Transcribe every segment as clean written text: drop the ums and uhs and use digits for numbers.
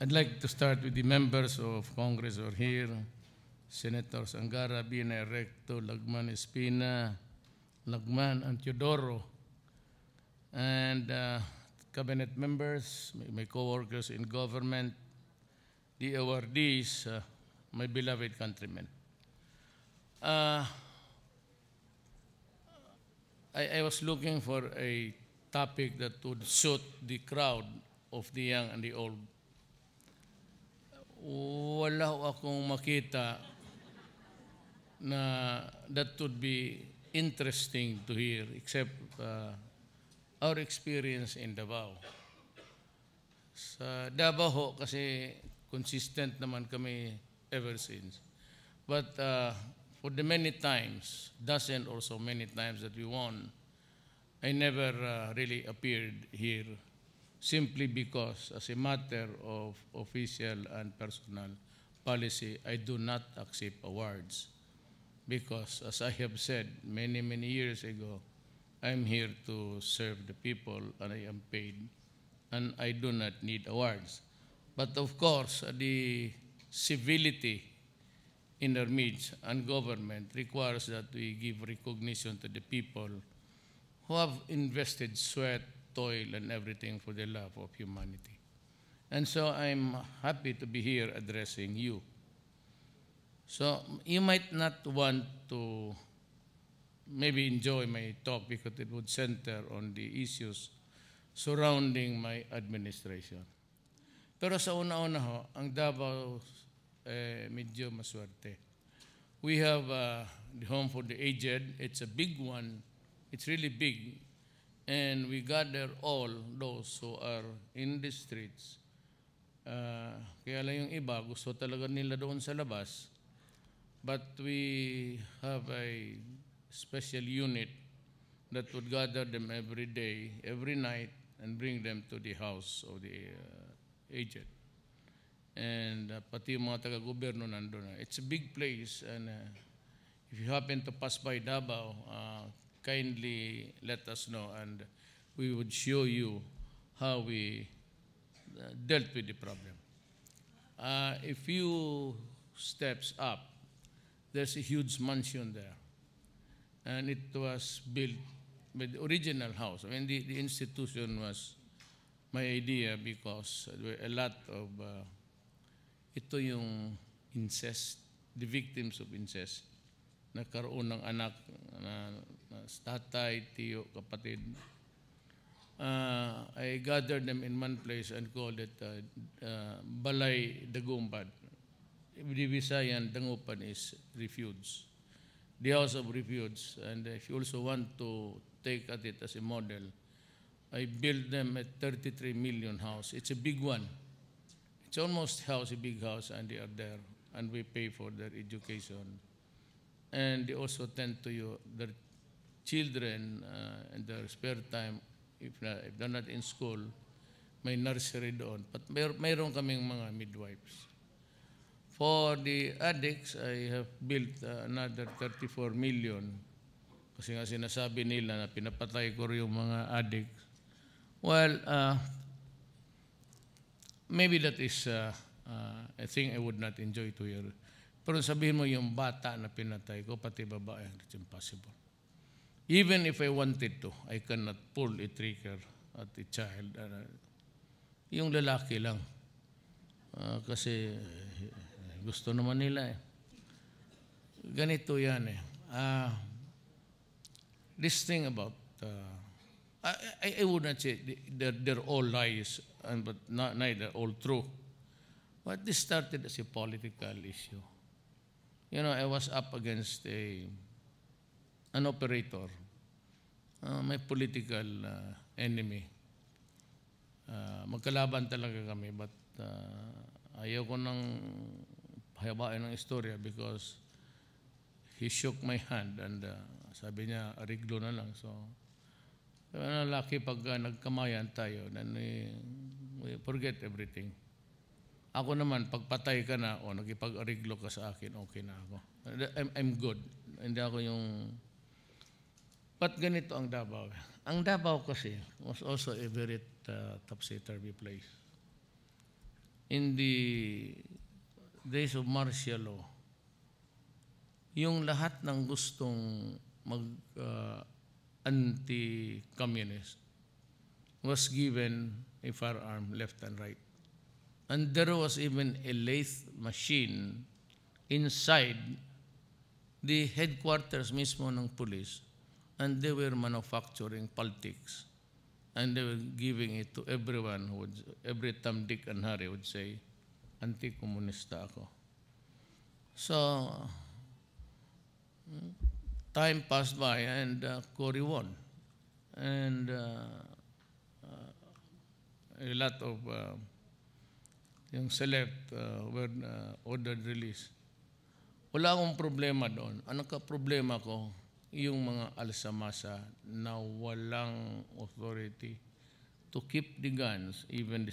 I'd like to start with the members of Congress who are here. Senators Angara, Bina, Recto, Lagman, Espina, Lagman, and Teodoro, and cabinet members, my co-workers in government, the awardees, my beloved countrymen. I was looking for a topic that would suit the crowd of the young and the old. Wala akong makita na that would be interesting to hear except our experience in Davao. Sa Davao ho, kasi consistent naman kami ever since. But for the many times, dozen or so many times that we won, I never really appeared here simply because as a matter of official and personal policy, I do not accept awards. Because as I have said many, many years ago, I'm here to serve the people and I am paid and I do not need awards. But of course, the civility in our midst and government requires that we give recognition to the people who have invested sweat, toil, and everything for the love of humanity. And so I'm happy to be here addressing you. So you might not want to maybe enjoy my talk because it would center on the issues surrounding my administration. Pero sa una-una ho, ang Davao medyo maswerte. We have the Home for the Aged. It's a big one. It's really big. And we gather all those who are in the streets. Kaya lang yung iba, gusto talaga nila doon sa labas. But we have a special unit that would gather them every day, every night, and bring them to the house of the aged. And pati yung mga taga-gobyerno nandun. It's a big place, and if you happen to pass by Davao, kindly let us know, and we would show you how we dealt with the problem. A few steps up, there's a huge mansion there. And it was built with the original house. I mean, the institution was my idea because there were a lot of, ito yung incest, the victims of incest. Nagkaroon ng anak na tatay, tiyo, kapatid. I gathered them in one place and called it Balay Dagumbad. The Visayan Dangupan is refuge, the house of refuge. And if you also want to take at it as a model, I built them a 33 million house. It's a big one. It's almost a big house, and they are there, and we pay for their education. And they also tend to their children in their spare time, if they're not in school, may nursery doon. But mayroon kaming mga midwives. For the addicts, I have built another 34 million. Kasi nga sinasabi nila na pinapatay ko yung mga addicts. Well, maybe that is a thing I would not enjoy to hear. Pero sabihin mo yung bata na pinatay ko, pati babae, it's impossible. Even if I wanted to, I cannot pull a trigger at a child. Yung lalaki lang. Kasi gusto naman nila eh. Ganito yan eh. This thing about, I would not say they're all lies, but neither all true. But this started as a political issue. You know, I was up against an operator, my political enemy. Magkalaban talaga kami, but ayaw ko nang hayabain ng istorya because he shook my hand and sabi niya, ariglo na lang. So, laki pag nagkamayan tayo, then we forget everything. Ako naman, pagpatay ka na o nakipag-ariglo ka sa akin, okay na ako. I'm good. Hindi ako yung... But ganito ang Davao. Ang Davao kasi was also a very topsy-turvy place. in the days of martial law, yung lahat ng gustong anti-communist was given a firearm left and right. And there was even a lathe machine inside the headquarters mismo ng police, and they were manufacturing politics. And they were giving it to everyone who would, every Tom, Dick, and Harry would say, anti-komunista ako. So, time passed by and Cory won. And a lot of yung celeb were ordered release. Wala akong problema doon. Ang nagka-problema ko, yung mga alsamasa na walang authority to keep the guns, even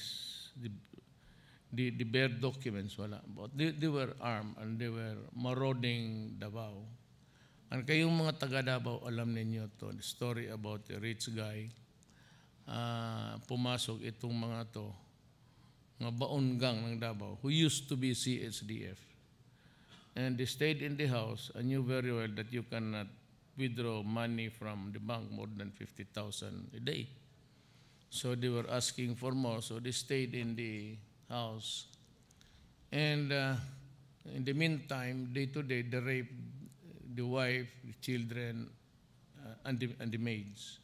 the bare documents, wala. But they were armed and they were marauding Davao. And kayong mga taga Davao, alam ninyo to, the story about a rich guy, pumasok itong mga to, mga baongang ng Davao, who used to be CHDF. And they stayed in the house and knew very well that you cannot withdraw money from the bank more than 50,000 a day. So they were asking for more, so they stayed in the house. And in the meantime, day to day, they raped the wife, the children, and the maids.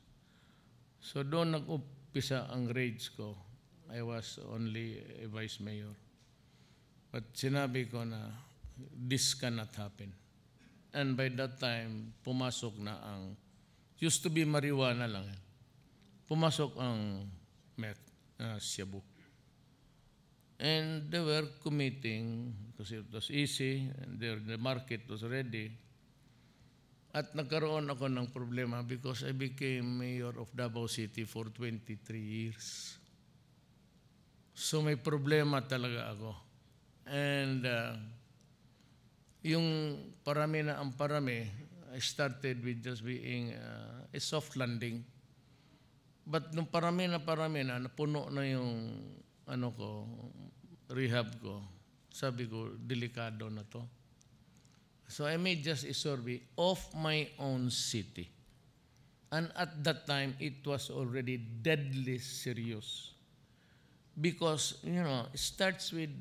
So doon nag-umpisa ang rage ko. I was only a vice mayor. But sinabi ko na, this cannot happen. And by that time, pumasok na ang, used to be marijuana lang. Pumasok ang meth, shabu. And they were committing, because it was easy, and the market was ready. At nagkaroon ako ng problema because I became mayor of Davao City for 23 years. So may problema talaga ako. And yung parami na ang parami, I started with just being a soft landing. But nung parami na, napuno na yung rehab ko, sabi ko, delikado na to. So I made just a survey of my own city. And at that time, it was already deadly serious. Because, it starts with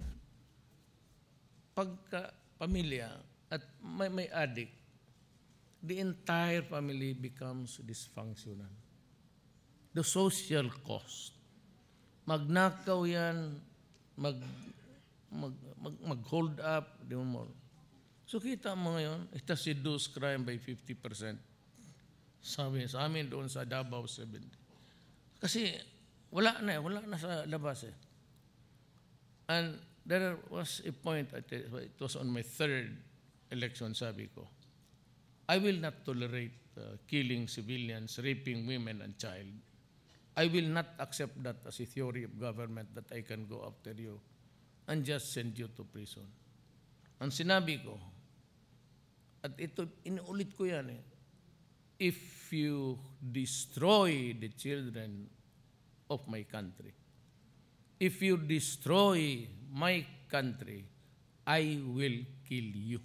pamilya at may addict, the entire family becomes dysfunctional. The social cost. Magnakaw yan, mag-hold up, di mo more. So kita mo ngayon, it has reduced crime by 50%. Sabi sa amin doon sa Davao 70. Kasi wala na sa labas eh. And there was a point, it was on my third election, sabi ko, I will not tolerate killing civilians, raping women and child. I will not accept that as a theory of government that I can go after you and just send you to prison. Ang sinabi ko, at ito, inulit ko yan eh, if you destroy the children of my country, if you destroy my country, I will kill you.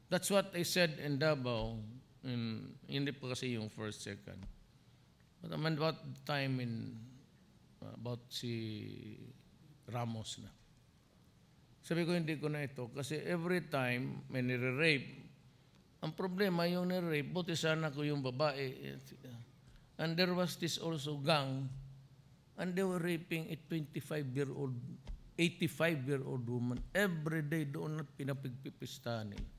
That's what I said in Davao, hindi pa kasi yung first, second. But about the time about si Ramos na. Sabi ko, hindi ko na ito. Kasi every time may nire-rape, ang problema yung nire-rape, buti sana ko yung babae. And there was this also gang, and they were raping a 25-year-old, 85-year-old woman. Every day doon na pinapigpipistahan nila.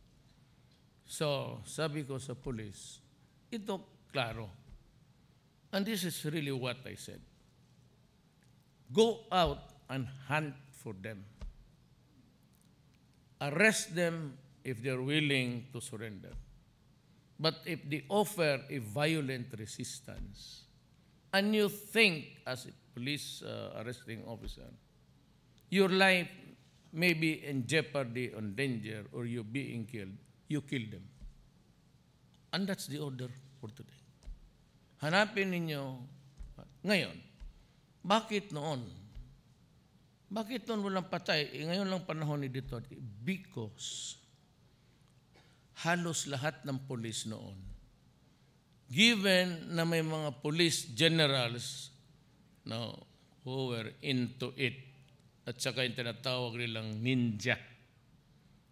So, sabi ko sa police, ito klaro. And this is really what I said. Go out and hunt for them. Arrest them if they're willing to surrender. But if they offer a violent resistance, and you think as a police arresting officer, your life may be in jeopardy, on danger, or you're being killed, you kill them. And that's the order for today. Hanapin ninyo ngayon, bakit noon Bakit noon walang patay? Ngayon lang panahon ni Duterte. Because halos lahat ng pulis noon, given na may mga police generals who were into it, at saka yung tinatawag nilang ninja,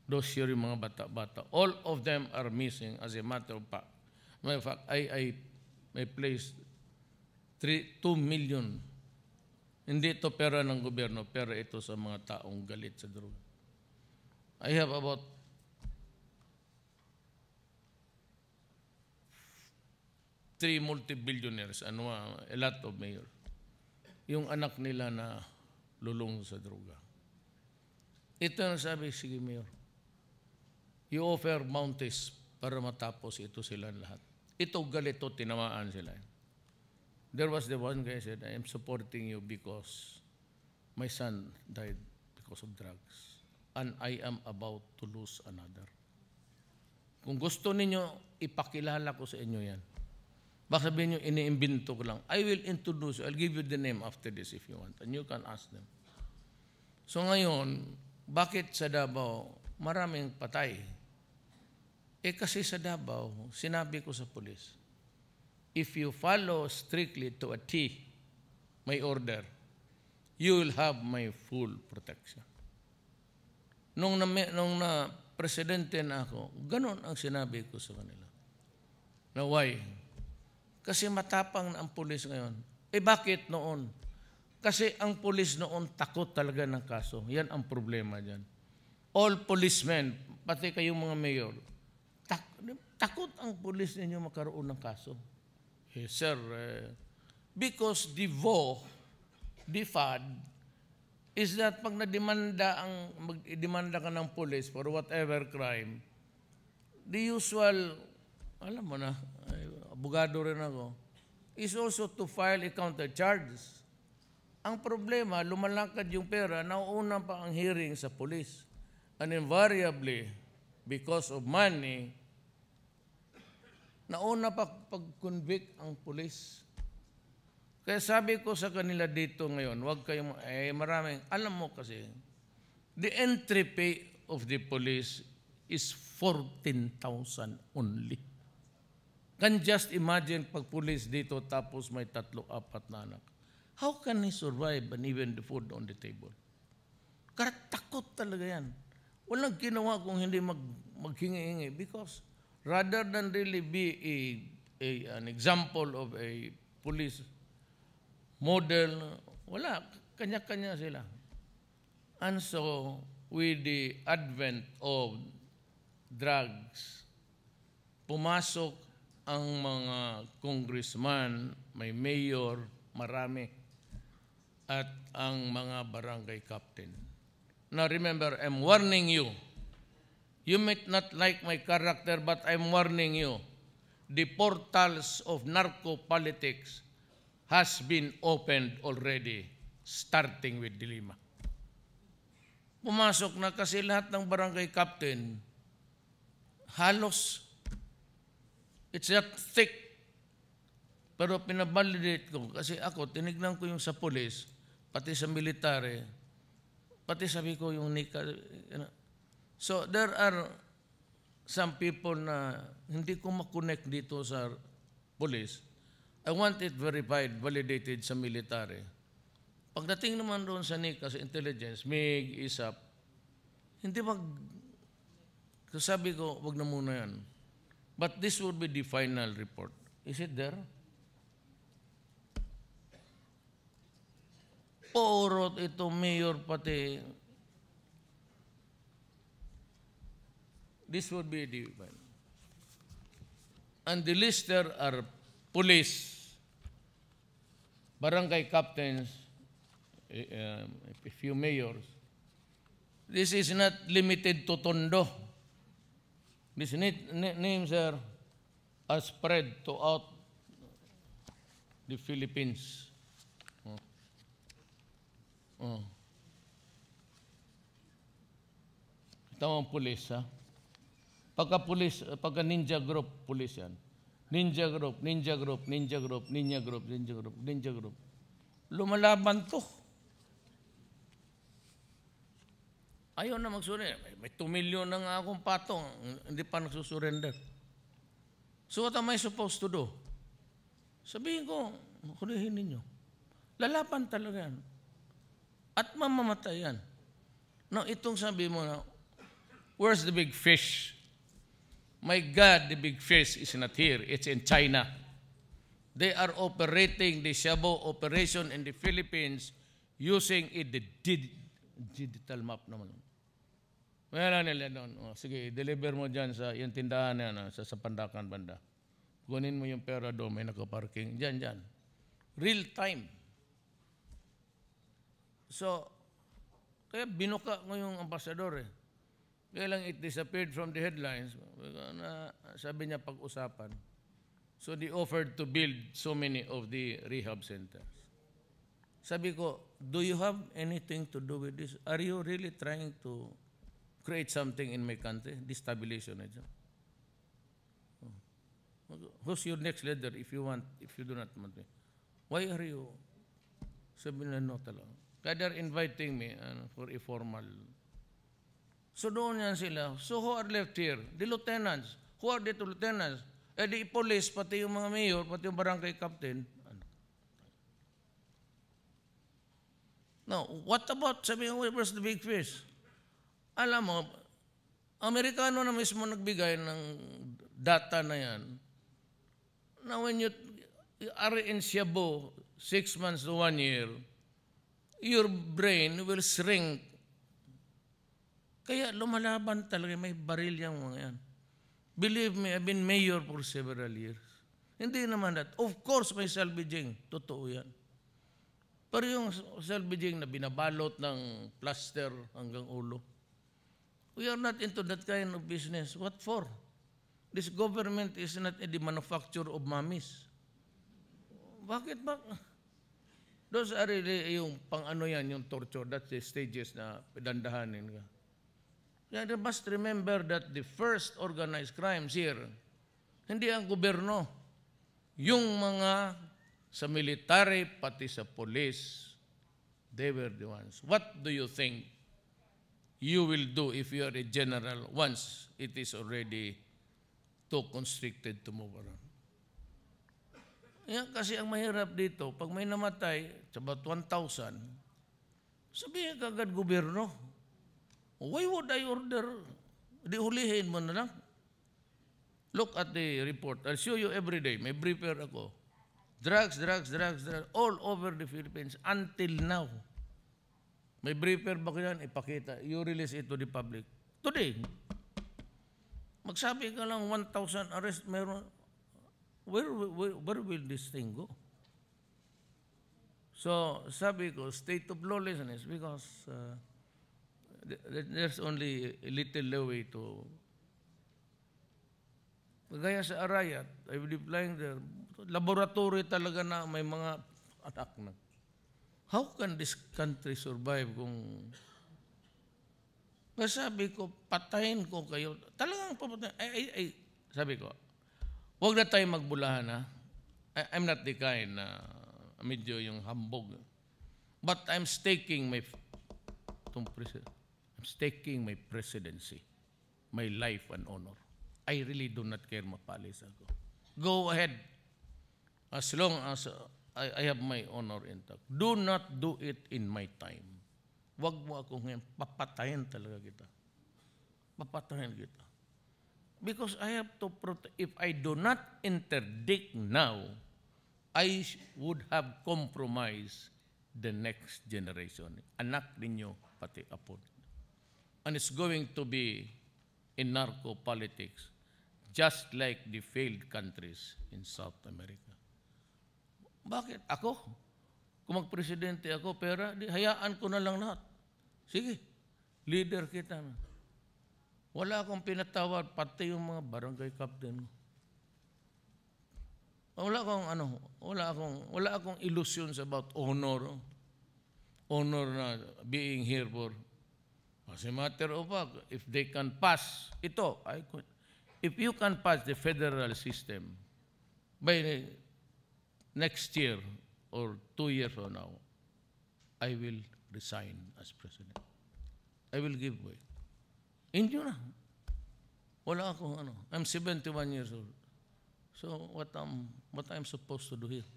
those yung mga bata-bata, all of them are missing as a matter of fact. Matter of fact, I placed 2 million. Hindi ito pera ng gobyerno, pera ito sa mga taong galit sa droga. I have about 3 multi-billionaires and a lot of mayors. Yung anak nila na lulong sa droga. Ito ang sabi, sige Mayor, you offer bounties para matapos ito silang lahat. Ito galito, tinamaan sila. There was the one guy said, I am supporting you because my son died because of drugs and I am about to lose another. Kung gusto ninyo, ipakilala ko sa inyo yan. Baka sabihin nyo, iniimbento ko lang. I will introduce you. I'll give you the name after this if you want. And you can ask them. So ngayon, bakit sa Davao maraming patay? Kasi sa Davao, sinabi ko sa pulis, if you follow strictly to a T, my order, you will have my full protection. Nung na presidente na ako, ganun ang sinabi ko sa kanila. Now why? Kasi matapang na ang pulis ngayon. Bakit noon? Kasi ang pulis noon takot talaga ng kaso. Yan ang problema dyan. All policemen, pati kayong mga mayor, takot ang pulis ninyo magkaroon ng kaso. Yes, sir. Because the FAD, is that pag mag-demanda ka ng pulis for whatever crime, the usual, alam mo na, abogado rin ako, is also to file a counter charge. Ang problema, lumalakad yung pera, nauuna pa ang hearing sa police. And invariably, because of money, nauna pa pag-convict ang police. Kaya sabi ko sa kanila dito ngayon, wag kayong, maraming, alam mo kasi, the entry pay of the police is 14,000 only. Can just imagine pag police dito tapos may 3-4 na anak. How can he survive and even the food on the table? Takot talaga yan. Walang ginawa kung hindi maghingi-hingi because rather than really be an example of a police model, wala, kanya-kanya sila. And so, with the advent of drugs, pumasok ang mga congressman, may mayor, marami, at ang mga barangay captain. Now remember, I'm warning you. You might not like my character, but I'm warning you. The portals of narco-politics has been opened already, starting with Dilima. Pumasok na kasi lahat ng barangay captain, halos it's that thick. Pero pinabalidate ko kasi ako, tinignan ko yung sa police, pati sa military, pati sabi ko yung NICA. So there are some people na hindi ko makonect dito sa police. I want it verified, validated sa military. Pagdating naman doon sa NICA, sa intelligence, MIG, ISAP, hindi sabi ko, wag na muna yan. But this will be the final report. Is it there? Puro ito, mayor pati. This will be the final. And the list there are police, barangay captains, a few mayors. This is not limited to Tondo. These names are spread throughout the Philippines. Ito ang pulis, ha? Pagka ninja group, pulis yan. Ninja group, ninja group, ninja group, ninja group, ninja group, ninja group. Lumalaban to. Ayaw na mag-surrender. May 2 million na nga akong patong, hindi pa nagsusurrender. So what am I supposed to do? Sabihin ko, hulihin ninyo. Lalaban talaga yan. At mamamatay yan. Now, itong sabi mo na, where's the big fish? My God, the big fish is not here. It's in China. They are operating the Shabu operation in the Philippines using the digital map naman. Wala nila doon. Oh, sige, deliver mo dyan sa yung tindahan na sa Pandakan banda. Kunin mo yung pera doon, may nakaparking. Dyan. Real time. So, kaya binuka mo yung ambasador eh. Kaya lang it disappeared from the headlines. Sabi niya pag-usapan. So they offered to build so many of the rehab centers. Sabi ko, do you have anything to do with this? Are you really trying to create something in my country? Destabilization. Who's your next leader if you do not want me? Why are you? Sabi na no talaga. Kaya they're inviting me for a formal. So doon yan sila. So who are left here? The lieutenants. Who are the lieutenants? The police, pati yung mga mayor, pati yung barangay captain. Now, what about, sabi nga, where's the big fish? Alam mo, Amerikano na mismo nagbigay ng data na yan. Now, when you are in Shabu, 6 months to 1 year, your brain will shrink. Kaya lumalaban talaga, may baril yung mga yan. Believe me, I've been mayor for several years. Hindi naman that. Of course, may salvaging. Totoo yan. Pero yung salvaging na binabalot ng plaster hanggang ulo, we are not into that kind of business. What for? This government is not in the manufacture of mummies. Bakit ba? Those are really yung pang-ano yan, yung torture. That's the stages na dandahanin ka. Yeah, you must remember that the first organized crimes here, hindi ang gobyerno, yung mga sa military, pati sa police, they were the ones. What do you think you will do if you are a general once it is already too constricted to move around? Yan kasi ang mahirap dito, pag may namatay, it's about 1,000, sabihin kagad gobyerno. Why would I order? Di hulihin mo na lang. Look at the report. I'll show you every day. May briefer ako. Drugs, all over the Philippines until now. May briefer ba ko yan? Ipakita. You release it to the public. Today. Magsabi ka lang 1,000 arrest, meron. Where will this thing go? So, sabi ko, state of lawlessness because there's only a little leeway to kagaya sa Arayat, I will be flying there. Laboratory talaga na may mga anak na. How can this country survive kung sabi ko, patayin ko kayo. Talagang papatayin. Sabi ko, huwag na tayo magbulahan ha. I'm not the kind na medyo yung hambog. But I'm staking my presidency, my life and honor. I really do not care mapalis ako. Go ahead. As long as I have my honor intact. Do not do it in my time. Wag mo akong ngayon. Papatayin talaga kita. Papatayin kita. Because I have to protect. If I do not interdict now, I would have compromised the next generation. Anak ninyo, pati apo. And it's going to be in narco-politics, just like the failed countries in South America. Bakit? Ako? Kung magpresidente ako, pera, hayaan ko na lang lahat. Sige, leader kita. Wala akong pinatawad, pati yung mga barangay captain. Wala akong illusions about honor. Honor na being here for. As a matter of fact, if they can pass ito, if you can pass the federal system by next year or 2 years from now, I will resign as president. I will give way. Inyo na. Wala akong I'm 71 years old. So what I'm supposed to do here?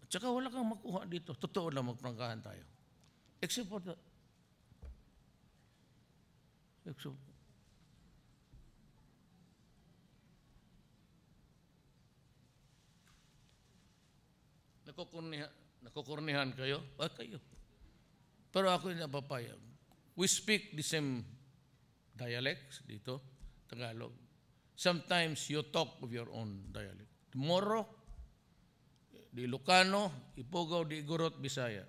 At saka wala kang makuha dito. Totoo lang magprangkahan tayo. Except for the nakukurnihan kayo? Kayo. Pero ako yung napapayag. We speak the same dialects dito, Tagalog. Sometimes you talk of your own dialect. Tomorrow, di Ilocano, Ipogaw, di Igorot, Bisaya.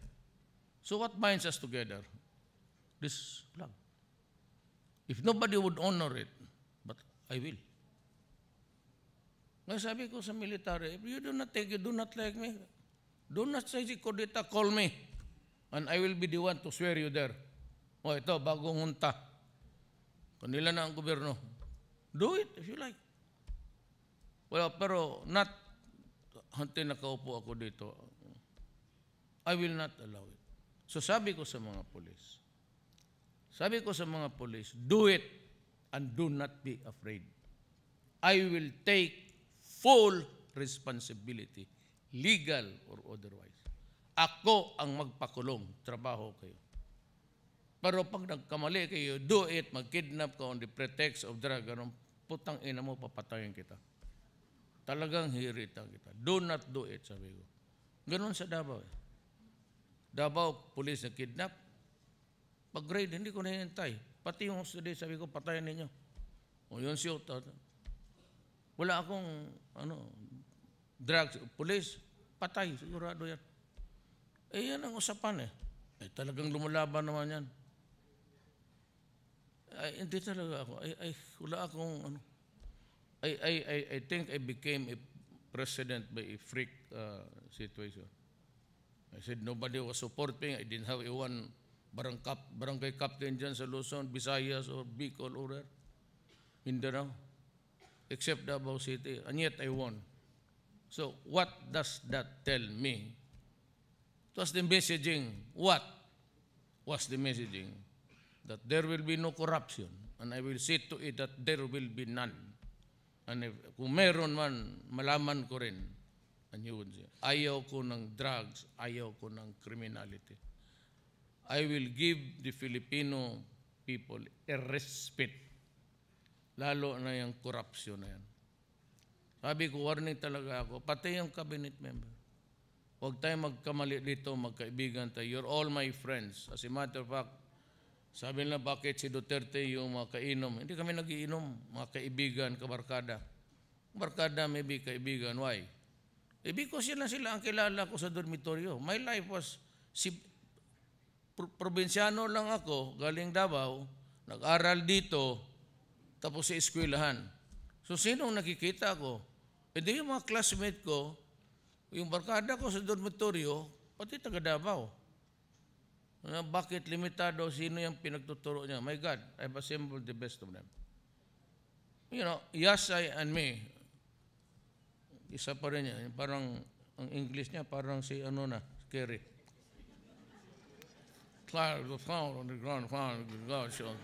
So what binds us together? This flag. If nobody would honor it, but I will. Ngayon sabi ko sa military, if you do not take, you do not like me, do not say si Cordita, call me, and I will be the one to swear you there. O ito, bagong hunta. Kanila na ang gobyerno. Do it if you like. Well, pero not until nakaupo ako dito. I will not allow it. So sabi ko sa mga polis, do it and do not be afraid. I will take full responsibility, legal or otherwise. Ako ang magpakulong, trabaho kayo. Pero pag nagkamali kayo, do it, mag-kidnap ka on the pretext of drug, putang ina mo, papatayin kita. Talagang hiritan kita. Do not do it, sabi ko. Ganon sa Davao. Davao, police na kidnap. Pag-grade, hindi ko nahihintay. Pati yung study, sabi ko, patayin ninyo. O yun siya. Wala akong, drugs. Police, patay. Sigurado yan. Yan ang usapan talagang lumalaban naman yan. Hindi talaga ako. Wala akong, I think I became a president by a freak situation. I said nobody was supporting. I didn't have one barangay captain dyan sa Luzon, Visayas, or Bicol, or Mindanao, except Davao City. And yet I won. So what does that tell me? It was the messaging. What was the messaging? That there will be no corruption. And I will see to it that there will be none. And kung meron man, malaman ko rin. And yun siya. Ayaw ko ng drugs. Ayaw ko ng criminality. I will give the Filipino people a respect. Lalo na yung corruption na yan. Sabi ko, warning talaga ako. Pati yung cabinet member. Huwag tayo magkamali dito, magkaibigan tayo. You're all my friends. As a matter of fact, sabi nila, bakit si Duterte yung mga kainom? Hindi kami nagiinom, mga kaibigan, kabarkada. Barkada, maybe kaibigan. Why? Because sila ang kilala ko sa dormitoryo. My life was, probinsyano lang ako, galing Davao, nag-aral dito, tapos sa eskwelahan. So, sinong nakikita ko? Hindi yung mga classmate ko, yung barkada ko sa dormitoryo, pati taga Davao. Bakit limitado? Sino yung pinagtuturo niya? My God, I've assembled the best of them. You know, Yasay and me, isa pa rin niya. Parang, ang English niya, parang si Kerry. Cloud was found on the ground, found God showed.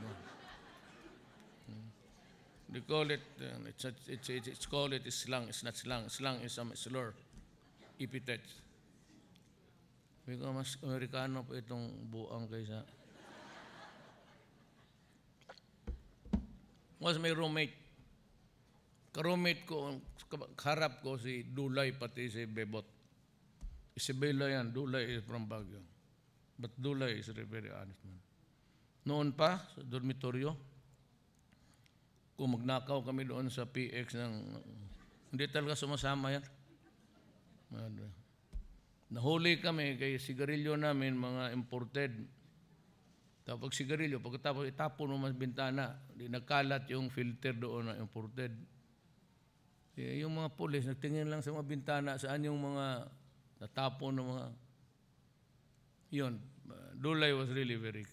They call it, it's called it slang. It's not slang. Slang is some slur, epithet. Because mas Amerikano po itong buang kaysa. Was my roommate. Ka-roommate ko, harap ko si Dulay pati si Bebot. Isabela yan, Dulay is from Baguio. But Dulay is a very honest man. Noon pa, sa dormitoryo, kung magnakaw kami doon sa PX hindi talaga sumasama yan. Nahuli kami kay sigarilyo namin, mga imported. Tapos sigarilyo, pagkatapos itapon mo mas bintana, di nagkalat yung filter doon na imported. Yung mga pulis, nagtingin lang sa mga bintana, saan yung mga natapon ng mga... Yun, Dulay was really very...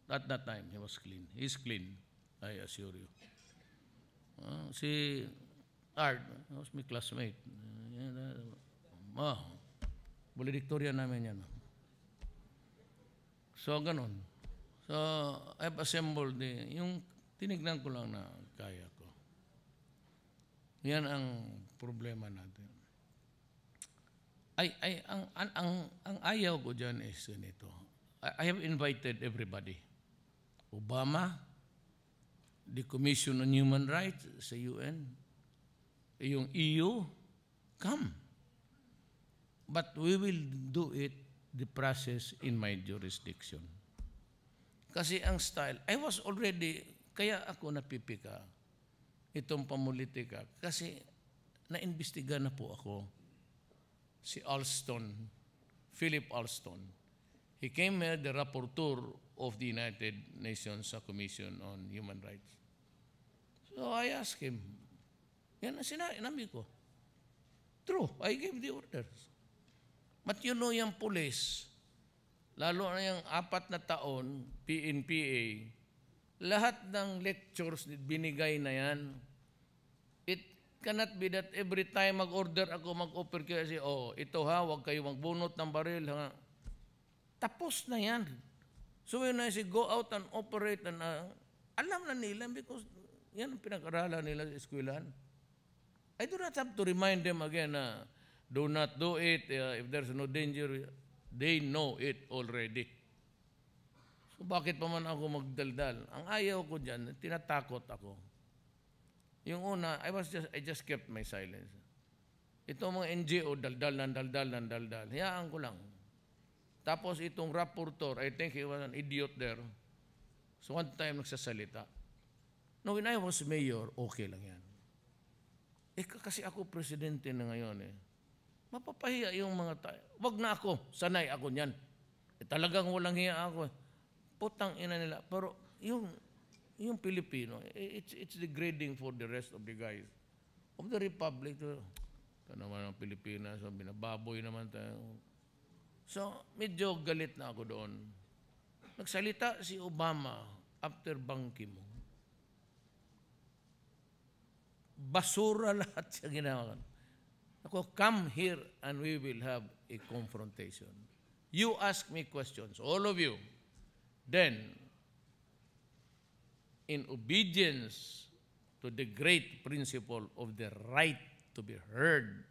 At that time, he was clean. He's clean, I assure you. Si Art, was my classmate. Valedictorian namin yan. So, ganun. So, I've assembled yung tinignan ko lang na kaya ko. Yan ang problema natin. Ang ayaw ko dyan is ganito. I have invited everybody. Obama, the Commission on Human Rights sa UN, yung EU, come. But we will do it, the process in my jurisdiction. Kasi ang style, I was already, kaya ako napipika itong pamulitika. Kasi naimbestiga na po ako si Alston, Philip Alston. He came here, the rapporteur of the United Nations Commission on Human Rights. So I asked him, yan ang sinabi ko. True, I gave the orders. But you know yung police, lalo na yung 4 na taon, PNPA, lahat ng lectures binigay na yan. It cannot be that every time mag-order ako, mag-offer kayo kasi, ito ha, huwag kayo magbunot ng baril. Ha. Tapos na yan. So when I say go out and operate, and, alam na nila because yan ang pinag-aralan nila sa eskwelahan. I do not have to remind them again na do not do it if there's no danger. They know it already. So bakit pa man ako magdaldal? Ang ayaw ko dyan, tinatakot ako. Yung una, I just kept my silence. Ito mga NGO, daldal. Hayaan ko lang. Tapos itong rapporteur, I think he was an idiot there. So one time nagsasalita. No, when I was mayor, okay lang yan. Kasi ako presidente na ngayon Mapapahiya yung mga tayo. Wag na ako, sanay ako niyan. Talagang walang hiya ako. Putang ina nila. Pero yung Pilipino, it's degrading for the rest of the guys of the Republic. Ito naman ang Pilipinas, binababoy naman tayo. So, medyo galit na ako doon. Nagsalita si Obama after Ban Ki-moon. Basura lahat siya ginawa. Ako, come here and we will have a confrontation. You ask me questions, all of you. Then, in obedience to the great principle of the right to be heard,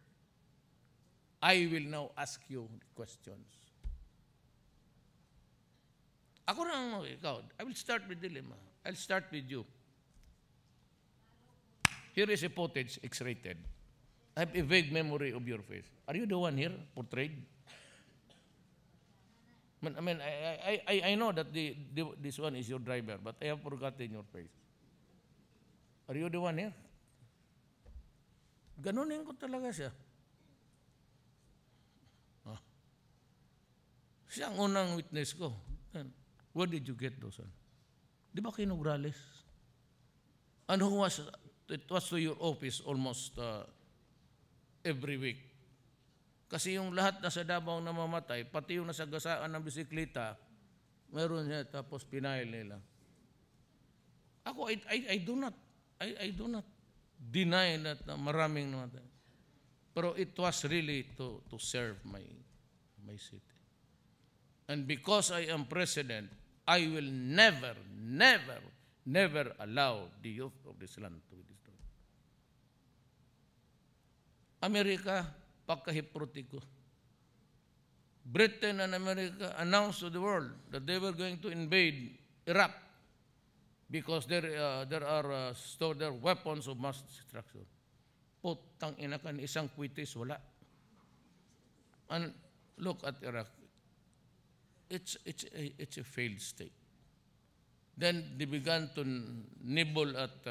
I will now ask you questions. Ako na ikaw. I will start with dilemma. I'll start with you. Here is a footage X-rated. I have a vague memory of your face. Are you the one here portrayed? I mean, I know that this one is your driver, but I have forgotten your face. Are you the one here? Ganunin ko talaga siya. Siya ang unang witness ko. Where did you get those? Di ba kay Nograles? And who was, it was to your office almost every week. Kasi yung lahat na sa Davao na mamatay, pati yung nasagasaan ng bisikleta, meron niya tapos pinail nila. Ako, I do not deny that maraming namatay. Pero it was really to serve my city. And because I am president, I will never allow the youth of this land to be destroyed. Amerika, pagkahiprotiko. Britain and America announced to the world that they were going to invade Iraq because there are stored there weapons of mass destruction. Putang ina kan isang kwitis wala. And look at Iraq. It's a failed state. Then they began to nibble at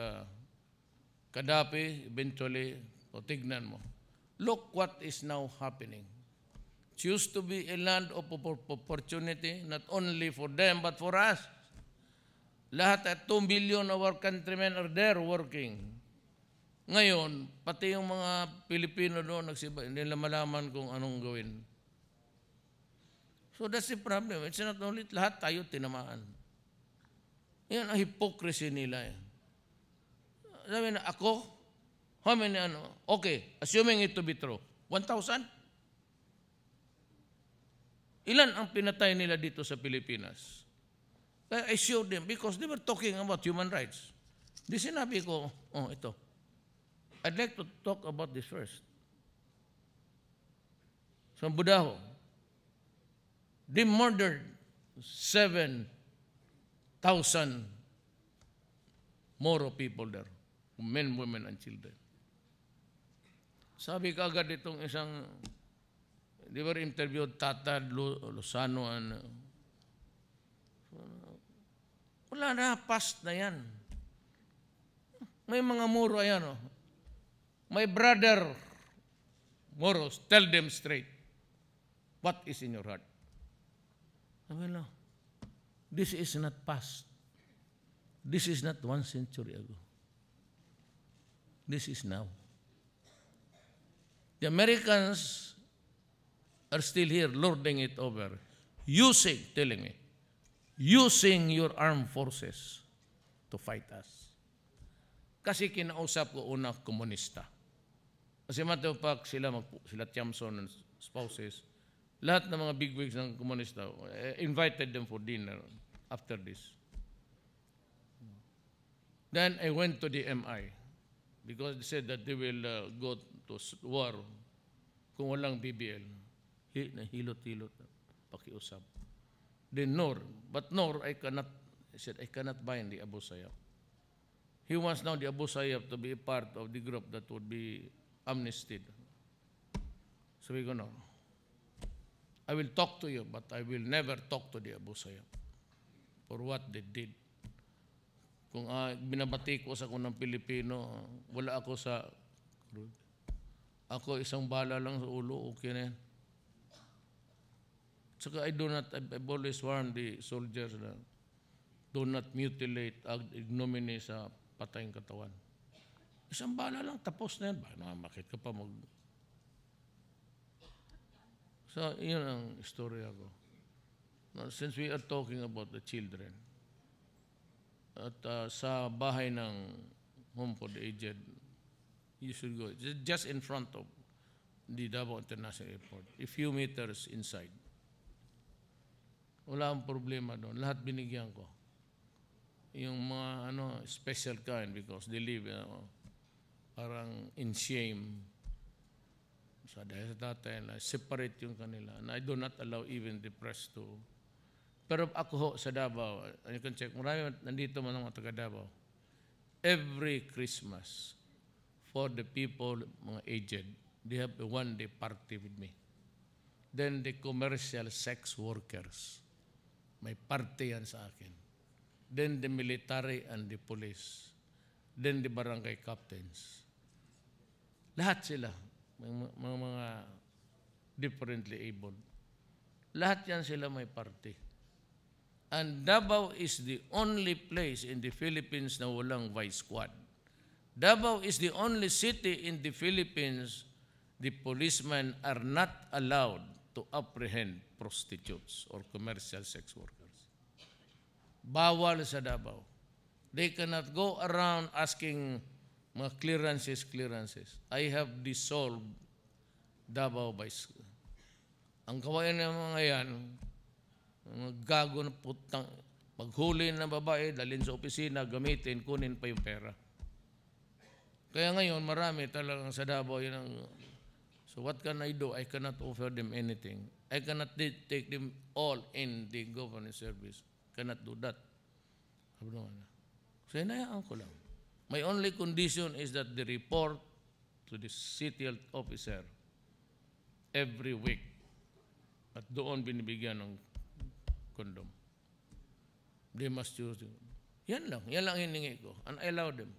Gaddafi eventually. O tignan mo. Look what is now happening. It used to be a land of opportunity, not only for them, but for us. Lahat at 2 billion of our countrymen are there working. Ngayon, pati yung mga Pilipino doon, nagsiba, hindi nila malaman kung anong gawin. So that's the problem. It's not only lahat tayo tinamaan. Yan ang hypocrisy nila. Sabi na, ako, how many okay, assuming it to be true, 1,000? Ilan ang pinatay nila dito sa Pilipinas? I showed them because they were talking about human rights. Di sinabi ko, oh, ito. I'd like to talk about this first. Sa Budaho, they murdered 7,000 Moro people there, men, women, and children. Sabi ka agad itong isang, they were interviewed, Tatad, Lozano, and wala na, past na yan. May mga Moro, ayan, oh. My brother, Moros, tell them straight. What is in your heart? Sabi na, this is not past. This is not 1 century ago. This is now. The Americans are still here lording it over, telling me, using your armed forces to fight us. Kasi kinausap ko una komunista. Kasi matapak sila Tiamson and spouses, lahat ng mga bigwigs ng komunista, invited them for dinner after this. Then I went to the MI because they said that they will go to war kung walang BBL. Hilot-hilot, pakiusap. Then Nor, but Nor, I said, I cannot bind the Abu Sayyaf. He wants now the Abu Sayyaf to be a part of the group that would be amnestied. So we go, no. I will talk to you, but I will never talk to the Abu Sayyaf for what they did. Kung binabati ko sa kunang Pilipino, wala ako sa, ako isang bala lang sa ulo, okay na yan. Saka I've always warned the soldiers na do not mutilate, ignominy sa patayang katawan. Isang bala lang, tapos na yan. Bakit ka pa mag... So, yun ang istorya ko. Now, since we are talking about the children, at sa bahay ng Home for the Aged, you should go. Just in front of the Davao International Airport, a few meters inside. Wala ang problema doon. Lahat binigyan ko. Yung mga special kind because they live parang in shame. So dahil sa tatay na separate yung kanila. And I do not allow even the press to. Pero ako ho sa Davao, you can check, marami nandito man mga taga Davao. Every Christmas, for the people, mga aged, they have a one-day party with me. Then the commercial sex workers, may party yan sa akin. Then the military and the police. Then the barangay captains. Lahat sila, mga differently abled. Lahat yan sila may party. And Davao is the only place in the Philippines na walang vice squad. Davao is the only city in the Philippines the policemen are not allowed to apprehend prostitutes or commercial sex workers. Bawal sa Davao. They cannot go around asking mga clearances. I have dissolved Davao vice. Ang kawayan ng mga yan, mga gago na putang, maghuli ng babae, dalhin sa opisina, gamitin, kunin pa yung pera. Kaya ngayon, marami talagang sa Davao yun ang, so what can I do? I cannot offer them anything. I cannot take them all in the government service. Cannot do that. So hinayaan ko lang. My only condition is that they report to the city health officer every week. At doon binibigyan ng condom. They must use it. Yan lang hiningi ko. And I allow them.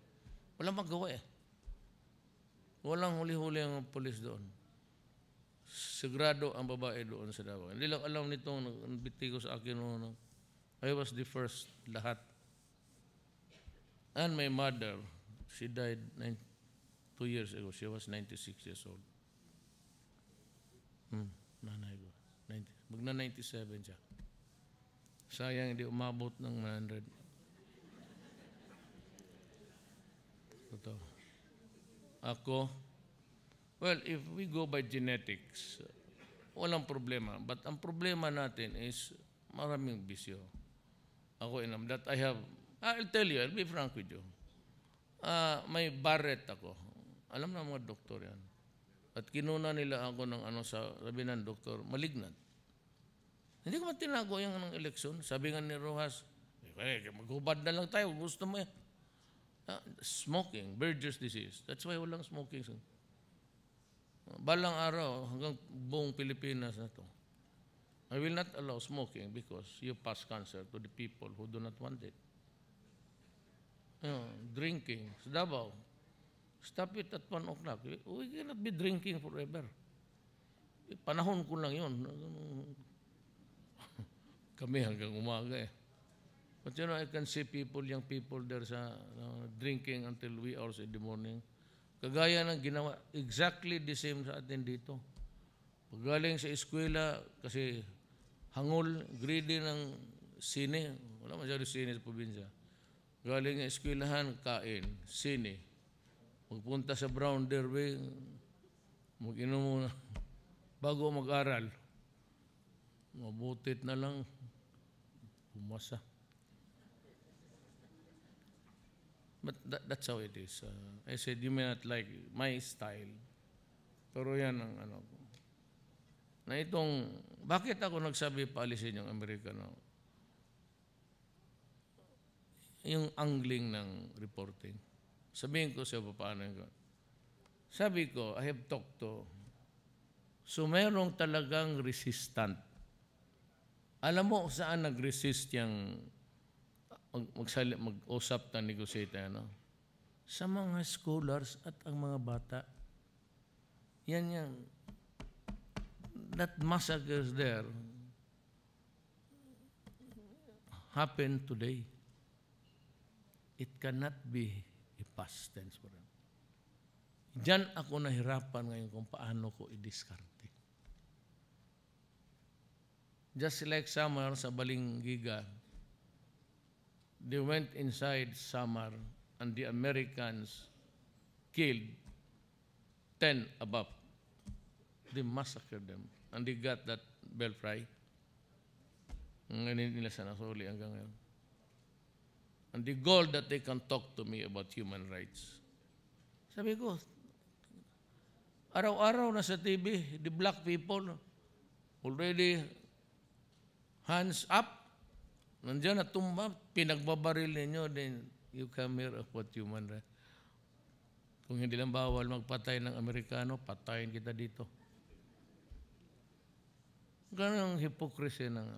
Walang magawa eh. Walang huli-huli ang polis doon. Sagrado ang babae doon sa Davao. Hindi lang alam nitong nagbiti ko sa akin noon. I was the first lahat. And my mother, she died 2 years ago. She was 96 years old. Nanay ko. Magna 97 siya. Sayang hindi umabot ng 100. Totoo. Ako, well, if we go by genetics, walang problema. But ang problema natin is maraming bisyo. ako inam, that I have, I'll tell you, I'll be frank with you. May Barrett ako. Alam na mga doktor yan. At kinuna nila ako ng sabi ng doktor, malignant. Hindi ko man tinago yung ng eleksyon. Sabi nga ni Rojas, maghubad na lang tayo, gusto mo yan. Smoking, Berger's disease. That's why walang smoking. Balang araw, hanggang buong Pilipinas na to. I will not allow smoking because you pass cancer to the people who do not want it. Drinking, sa Davao, stop it at 1 o'clock. We cannot be drinking forever. Panahon ko lang yun. Kami hanggang umaga eh. But you know, I can see people, young people there drinking until wee hours in the morning. Kagaya ng ginawa, exactly the same sa atin dito. Pagaling sa eskwela, kasi hangol, greedy ng sine. Wala masyado sine sa probinsya. Galing ng eskwelahan, kain, sine. Magpunta sa Brown Derby, mag-inom muna. Bago mag-aral, mabutit na lang, umasa. But that's how it is. I said, you may not like my style. Pero yan ang ko. Na itong, bakit ako nagsabi paalisin yung Amerikano? Yung angling ng reporting. Sabihin ko sa paano ko. Sabi ko, I have talked to. So merong talagang resistant. Alam mo saan nag-resist yung mag-usap na negotiate, sa mga scholars at ang mga bata. Yan. That massacres there happened today. It cannot be a past tense for them. Diyan ako nahirapan ngayon kung paano ko i-diskarte. Just like Samar sa Balinggiga, they went inside Samar and the Americans killed 10 above. They massacred them and they got that belfry. Ngayon nila sa nasuli hanggang ngayon. And the goal that they can talk to me about human rights. Sabi ko, araw-araw na sa TV, the black people already hands up, nandiyan na tumba, pinagbabaril ninyo, then you come here about human rights. Kung hindi lang bawal magpatay ng Amerikano, patayin kita dito. Ganun ang hypocrisy ng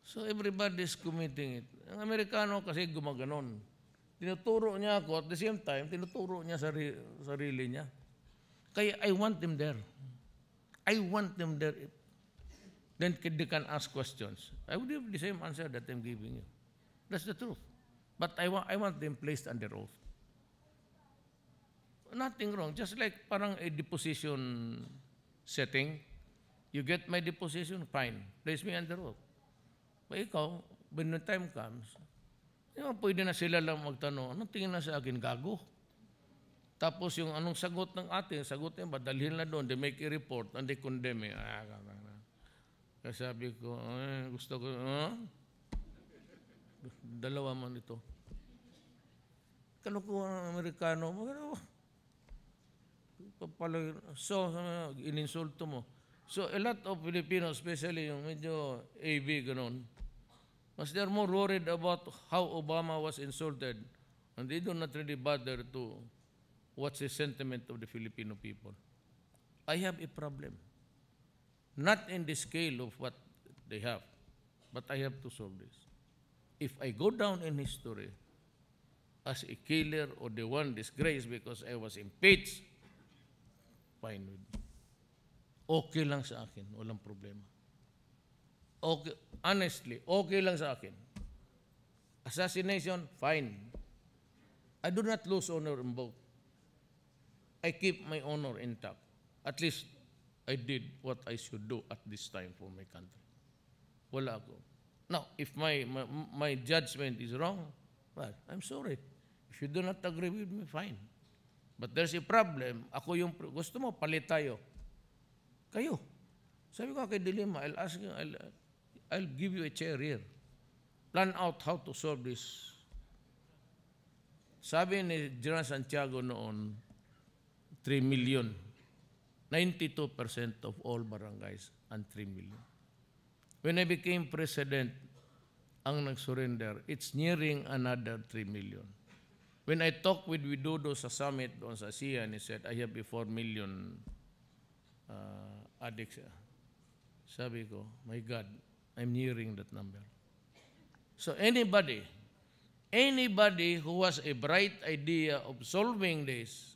So everybody is committing it. Ang Amerikano kasi gumaganon. Tinuturo niya ako, at the same time, tinuturo niya sarili niya. Kaya I want them there. I want them there. Then they can ask questions. I would give the same answer that I'm giving you. That's the truth. But I want them placed under oath. Nothing wrong. Just like parang a deposition setting. You get my deposition, fine. Place me under oath. But ikaw, when the time comes, pwede na sila lang magtanong, anong tingin na sa akin, gago? Tapos yung anong sagot ng atin, sagutin ba, dalhin na doon, they make a report, and they condemn me. Kaya sabi ko, gusto ko, dalawa man ito. Kalukuhan ng Amerikano, so, ininsulto mo. So, a lot of Filipinos, especially yung medyo AV, ganun, they're more worried about how Obama was insulted, and they do not really bother to what's the sentiment of the Filipino people. I have a problem. Not in the scale of what they have, but I have to solve this. If I go down in history as a killer or the one disgraced because I was impeached, fine with me. Okay lang sa akin, walang problema. Okay, honestly, okay lang sa akin. Assassination, fine. I do not lose honor in both. I keep my honor intact. At least, I did what I should do at this time for my country. Wala ako. Now, if my judgment is wrong, well, I'm sorry. If you do not agree with me, fine. But there's a problem. Ako yung, gusto mo, palit tayo. Kayo. Sabi ko kay Dilima, I'll give you a chair here. plan out how to solve this. Sabi ni General Santiago noon, 3 million. 92% of all barangays and 3 million. When I became president, ang nag-surrender, it's nearing another 3 million. When I talked with Widodo sa summit doon sa ASEAN, he said, I have a 4 million addicts. Sabi ko, my God, I'm nearing that number. So anybody who has a bright idea of solving this,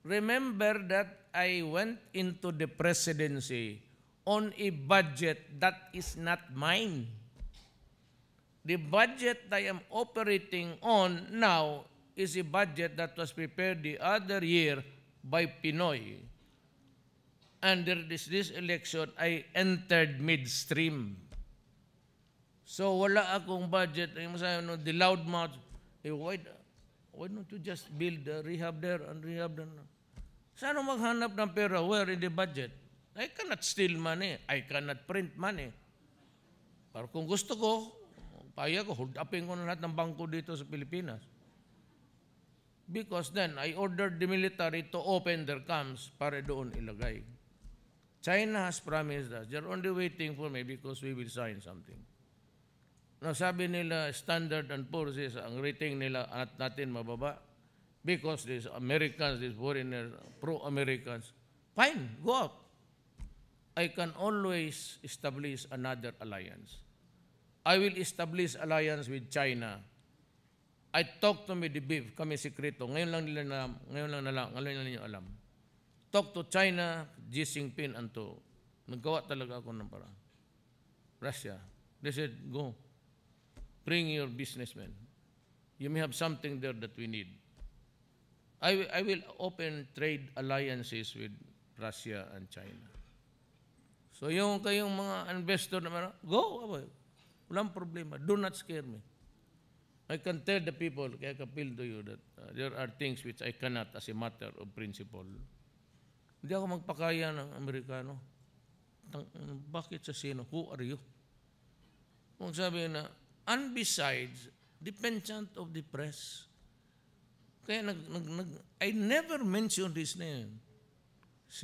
remember that I went into the presidency on a budget that is not mine. The budget I am operating on now is a budget that was prepared the other year by Pinoy. Under this election, I entered midstream. So wala akong budget. The loudmouth, why don't you just build a rehab there and rehab there? Saan maghanap ng pera? Where in the budget? I cannot steal money. I cannot print money. Pero kung gusto ko, paya ko, hold upin ko na lahat ng bangko dito sa Pilipinas. Because then, I ordered the military to open their camps para doon ilagay. China has promised us. They're only waiting for me because we will sign something. Now, sabi nila, Standard and Poor's is, ang rating nila at natin mababa because these Americans, these foreigners, pro-Americans. Fine, go out. I can always establish another alliance. I will establish alliance with China. I talked to Medvedev, kami sekreto. Ngayon lang ninyo alam. Talk to China, Xi Jinping, and to. Naggawa talaga ako ng paraan. Russia. They said, go. Bring your businessmen. You may have something there that we need. I will open trade alliances with Russia and China. So yung kayong mga investor na go, walang problema. Do not scare me. I can tell the people, kaya appeal to you that there are things which I cannot as a matter of principle. Hindi ako magpakaya ng Amerikano. Bakit sa sino? Who are you? Kung sabi na, and besides, the penchant of the press. Kaya I never mentioned his name.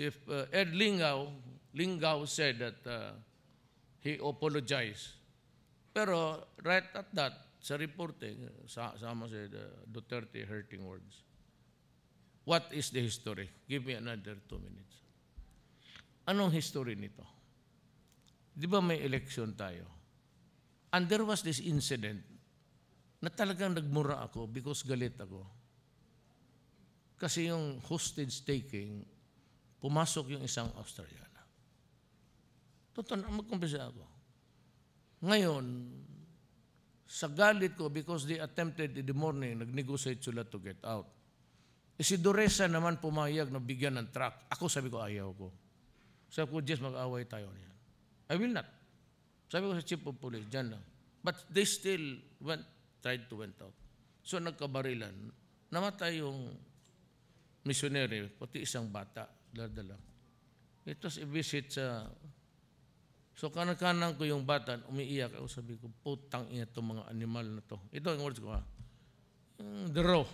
If Ed Lingao said that he apologized. Pero right at that, sa reporting, sama sa Duterte hurting words. What is the history? Give me another 2 minutes. Anong history nito? Di ba may election tayo? And there was this incident na talagang nagmura ako because galit ako. Kasi yung hostage taking, pumasok yung isang Australiana. Totoo na, magkumpisa ako. Ngayon, sa galit ko, because they attempted in the morning, nag-negotiate sila to get out. Si Duresa naman pumayag na bigyan ng truck. Ako sabi ko, ayaw ko. Sabi ko, just mag-away tayo niyan. I will not. Sabi ko sa chief of police, dyan lang. But they still tried to went out. So nagkabarilan. Namatay yung missionary, pati isang bata. Dala. It was a visit sa... So kanan-kanan ko yung bata, umiiyak. Ako sabi ko, putang ina itong mga animal na to. Ito ang words ko ha. The raw.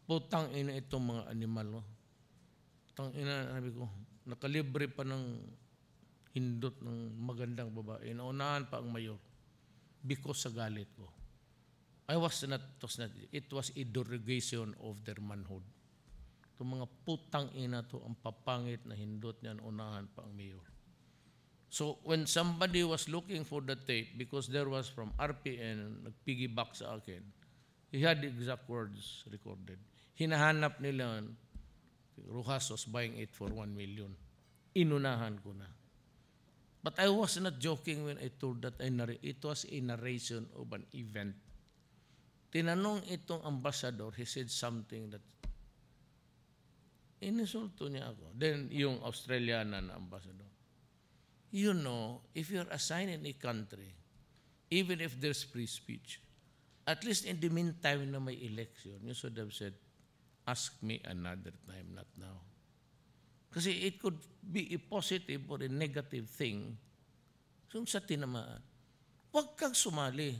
Putang ina itong mga animal. No? Putang ina, sabi ko, nakalibre pa ng hindot ng magandang babae. Naunahan pa ang mayor. Because sa galit ko. It was a derogation of their manhood. Itong mga putang ina to, ang papangit na hindot niyan, unahan pa ang mayor. So when somebody was looking for the tape, because there was from RPN, nag-piggyback sa akin, he had the exact words recorded. Hinahanap nila, Rojas was buying it for 1 million. Inunahan ko na. But I was not joking when I told that it was a narration of an event. Tinanong itong ambassador, he said something that inisulto niya ako. Then yung Australiana na ambassador. You know, if you're assigned in a country, even if there's free speech, at least in the meantime na may election, you should have said, ask me another time, not now. Kasi it could be a positive or a negative thing. So sa tinamaan, huwag kang sumali.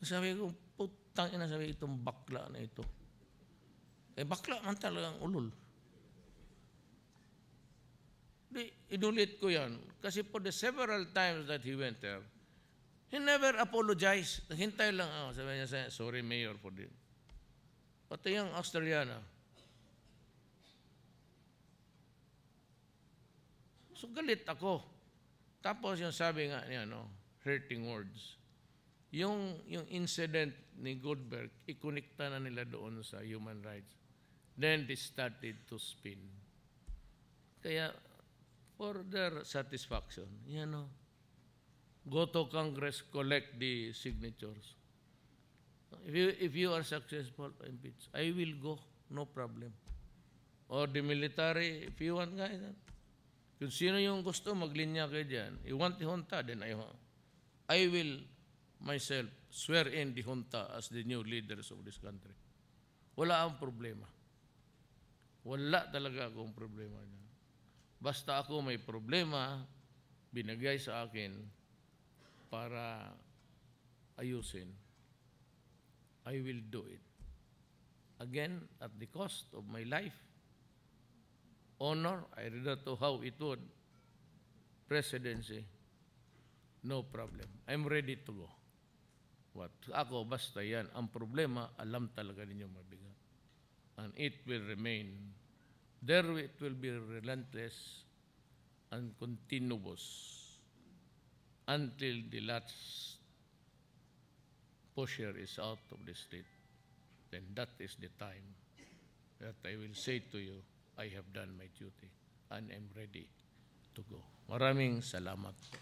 Sabi ko, putang ina, sabi itong bakla na ito. Eh, bakla man talagang ulol. Di, inulit ko yan. Kasi for the several times that he went there, he never apologized. Hintay lang ako. Sabi niya, sorry, Mayor, for this. Pati yung Australiana. So, galit ako. Tapos yung sabi nga niya, no, hurting words. Yung incident ni Goldberg, ikonekta na nila doon sa human rights. Then they started to spin. Kaya, for their satisfaction, go to Congress, collect the signatures. If you are successful, impeach, I will go, no problem. Or the military, if you want guys, kung sino yung gusto, maglinya kayo dyan. You want the junta, then I will myself swear in the junta as the new leaders of this country. Wala akong problema. Wala talaga akong problema dyan. Basta ako may problema, binagay sa akin para ayusin, I will do it. Again, at the cost of my life, honor, I regard to how it would, presidency, no problem. I'm ready to go. What? Ako, basta yan. Ang problema, alam talaga ninyo mabigat. And it will remain. There it will be relentless and continuous until the last pusher is out of the state. Then that is the time that I will say to you, I have done my duty and I'm ready to go. Maraming salamat po.